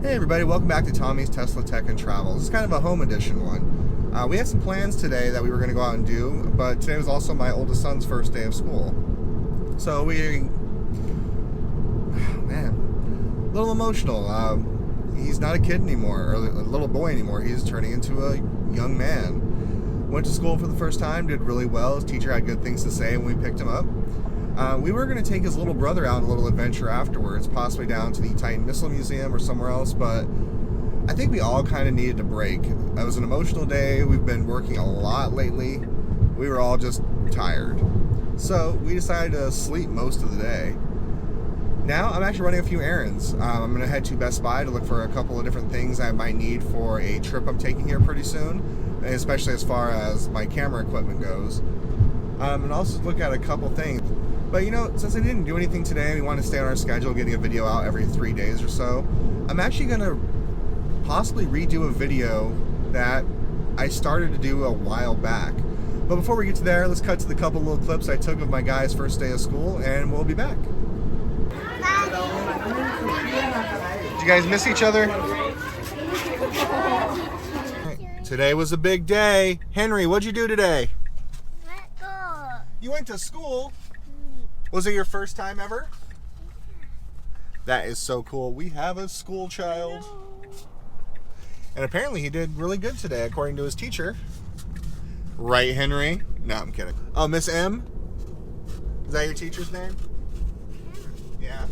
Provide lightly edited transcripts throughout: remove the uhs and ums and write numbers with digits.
Hey everybody, welcome back to Tommy's Tesla Tech and Travel. This is kind of a home edition one. We had some plans today that we were going to go out and do, but today was also my oldest son's first day of school. So man, a little emotional. He's not a kid anymore, or a little boy anymore. He's turning into a young man. Went to school for the first time, did really well. His teacher had good things to say when we picked him up. We were going to take his little brother out on a little adventure afterwards, possibly down to the Titan Missile Museum or somewhere else, but I think we all kind of needed a break. It was an emotional day. We've been working a lot lately. We were all just tired. So we decided to sleep most of the day. Now I'm actually running a few errands. I'm going to head to Best Buy to look for a couple of different things I might need for a trip I'm taking here pretty soon, especially as far as my camera equipment goes. And also look at a couple things. But you know, since I didn't do anything today, we want to stay on our schedule, getting a video out every 3 days or so. I'm actually going to possibly redo a video that I started to do a while back. But before we get to there, let's cut to the couple little clips I took of my guy's first day of school, and we'll be back. Did you guys miss each other? Today was a big day. Henry, what'd you do today? You went to school? Was it your first time ever? That is so cool. We have a school child. And apparently he did really good today, according to his teacher. Right, Henry? No, I'm kidding. Oh, Miss M? Is that your teacher's name? Yeah.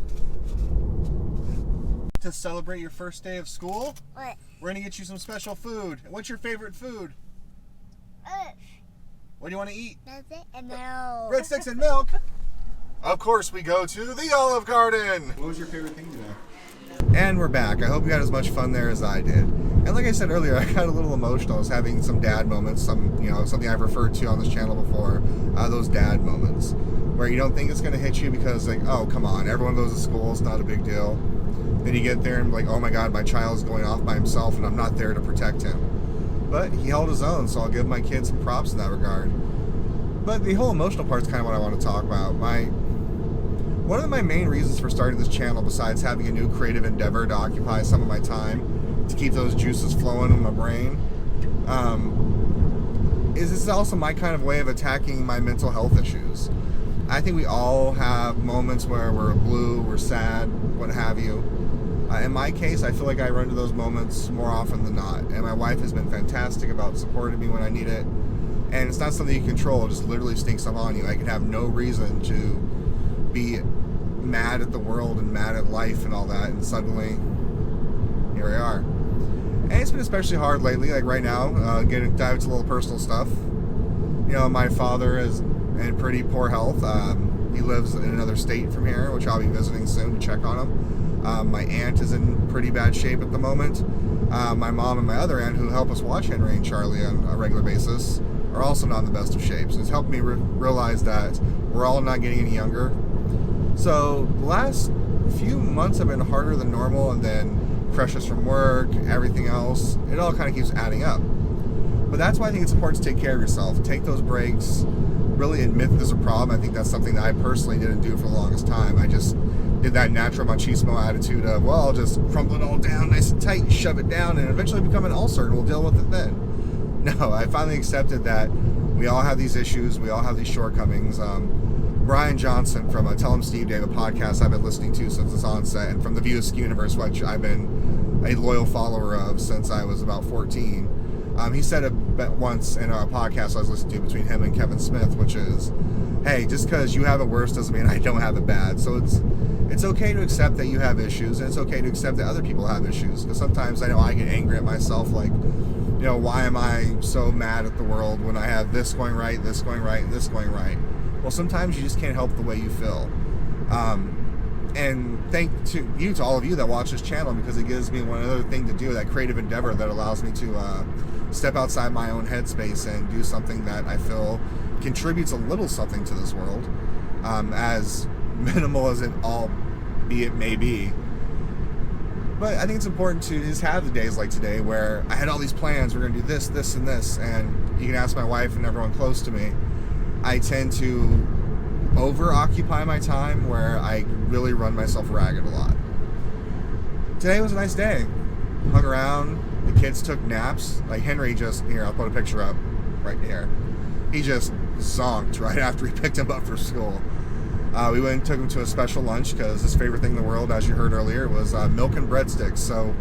To celebrate your first day of school, what? We're going to get you some special food. What's your favorite food? What do you want to eat? Breadsticks and milk. Breadsticks and milk? Of course, we go to the Olive Garden. What was your favorite thing today? And we're back. I hope you had as much fun there as I did. And like I said earlier, I got a little emotional. I was having some dad moments, something I've referred to on this channel before, those dad moments, where you don't think it's going to hit you because, like, oh, come on, everyone goes to school, it's not a big deal. Then you get there and like, oh my God, my child's going off by himself and I'm not there to protect him. But he held his own, so I'll give my kids some props in that regard. But the whole emotional part's kind of what I want to talk about. One of my main reasons for starting this channel, besides having a new creative endeavor to occupy some of my time, to keep those juices flowing in my brain, is this is also my kind of way of attacking my mental health issues. I think we all have moments where we're blue, we're sad, what have you. In my case, I feel like I run into those moments more often than not, and my wife has been fantastic about supporting me when I need it. And it's not something you control, it just literally sneaks up on you. I can have no reason to be mad at the world and mad at life and all that, and suddenly here we are. And it's been especially hard lately, like right now, getting dive into a little personal stuff. You know, my father is in pretty poor health. He lives in another state from here, which I'll be visiting soon to check on him. My aunt is in pretty bad shape at the moment. My mom and my other aunt, who help us watch Henry and Charlie on a regular basis, are also not in the best of shapes. It's helped me realize that we're all not getting any younger. So the last few months have been harder than normal, and then pressures from work, everything else, it all kind of keeps adding up. But that's why I think it's important to take care of yourself. Take those breaks, really admit there's a problem. I think that's something that I personally didn't do for the longest time. I just did that natural machismo attitude of, well, I'll just crumple it all down nice and tight, shove it down, and eventually become an ulcer, and we'll deal with it then. No, I finally accepted that we all have these issues, we all have these shortcomings. Brian Johnson from Tell Him Steve Dave, a podcast I've been listening to since its onset, and from the View Askew universe, which I've been a loyal follower of since I was about 14. He said it once in a podcast I was listening to between him and Kevin Smith, which is, hey, just because you have it worse doesn't mean I don't have it bad. So it's okay to accept that you have issues, and it's okay to accept that other people have issues. Because sometimes I know I get angry at myself, like, you know, why am I so mad at the world when I have this going right, this going right, and this going right? Well, sometimes you just can't help the way you feel. And thank to all of you that watch this channel, because it gives me one other thing to do, that creative endeavor that allows me to step outside my own headspace and do something that I feel contributes a little something to this world, as minimal as it albeit may be. But I think it's important to just have the days like today where I had all these plans, we're going to do this, this, and this, and you can ask my wife and everyone close to me. I tend to over-occupy my time where I really run myself ragged a lot. today was a nice day. Hung around. The kids took naps. Like Henry here, I'll put a picture up right here. He just zonked right after we picked him up for school. We went and took him to a special lunch because his favorite thing in the world, as you heard earlier, was milk and breadsticks. So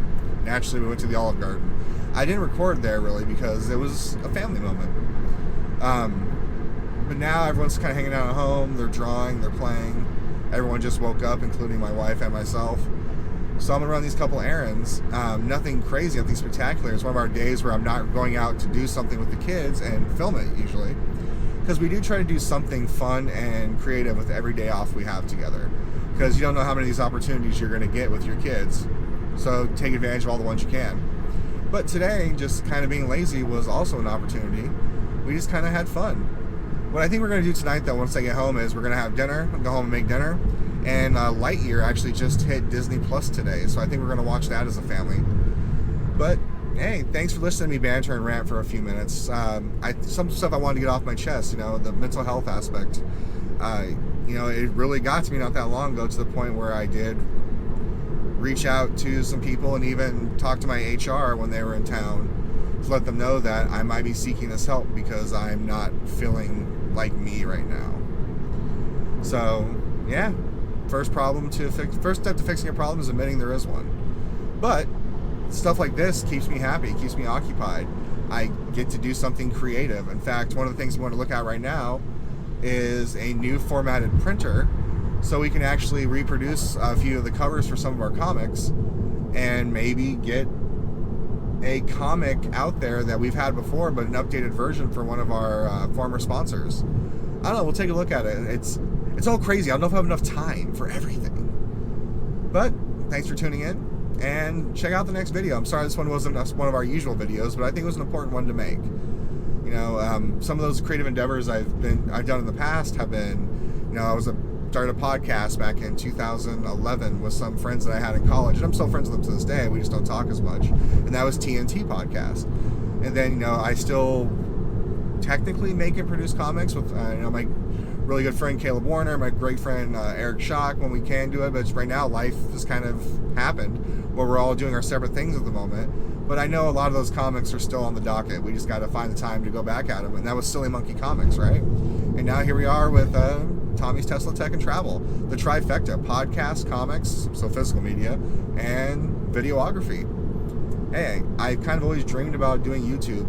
naturally, we went to the Olive Garden. I didn't record there really because it was a family moment. But now everyone's kind of hanging out at home. They're drawing, they're playing. Everyone just woke up, including my wife and myself. So I'm gonna run these couple errands. Nothing crazy, nothing spectacular. It's one of our days where I'm not going out to do something with the kids and film it usually, because we do try to do something fun and creative with every day off we have together. Because you don't know how many of these opportunities you're gonna get with your kids. So take advantage of all the ones you can. But today, just kind of being lazy was also an opportunity. We just kind of had fun. What I think we're gonna do tonight, though, once I get home, is we're gonna have dinner. I'll go home and make dinner. And Lightyear actually just hit Disney Plus today, so I think we're going to watch that as a family. But, hey, thanks for listening to me banter and rant for a few minutes. Some stuff I wanted to get off my chest, the mental health aspect. It really got to me not that long ago, to the point where I did reach out to some people and even talk to my HR when they were in town to let them know that I might be seeking this help because I'm not feeling like me right now. So, yeah. First step to fixing a problem is admitting there is one. But stuff like this keeps me happy, keeps me occupied. I get to do something creative. In fact, one of the things we want to look at right now is a new formatted printer, so we can actually reproduce a few of the covers for some of our comics and maybe get a comic out there that we've had before, but an updated version for one of our former sponsors. I don't know, we'll take a look at it. It's all crazy. I don't know if I have enough time for everything. But thanks for tuning in, and check out the next video. I'm sorry this one wasn't one of our usual videos, but I think it was an important one to make. Some of those creative endeavors I've done in the past have been, started a podcast back in 2011 with some friends that I had in college, and I'm still friends with them to this day. We just don't talk as much. And that was TNT Podcast. And then, I still technically make and produce comics with, my really good friend Caleb Warner, my great friend Eric Schock, when we can do it. But right now, life has kind of happened where we're all doing our separate things at the moment. But I know a lot of those comics are still on the docket. We just got to find the time to go back at them. And that was Silly Monkey Comics, right? And now here we are with Tommy's Tesla Tech and Travel. The trifecta: podcast, comics, so physical media, and videography. Hey, I kind of always dreamed about doing YouTube.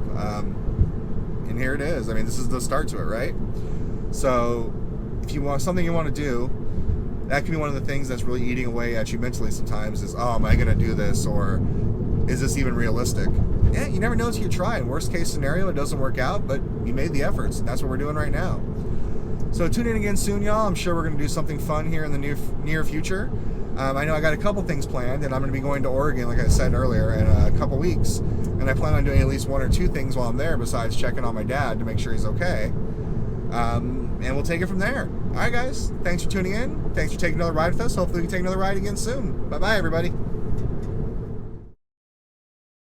And here it is. I mean, this is the start to it, right? So if you want something you want to do, that can be one of the things that's really eating away at you mentally sometimes is, am I going to do this? Or is this even realistic? Yeah, you never know until you try. In worst case scenario, it doesn't work out, but you made the efforts, and that's what we're doing right now. So tune in again soon, y'all. I'm sure we're going to do something fun here in the near future. I know I got a couple things planned, and I'm going to be going to Oregon, like I said earlier, in a couple weeks. And I plan on doing at least one or two things while I'm there, besides checking on my dad to make sure he's okay. And we'll take it from there. All right, guys. Thanks for tuning in. Thanks for taking another ride with us. Hopefully we can take another ride again soon. Bye-bye, everybody.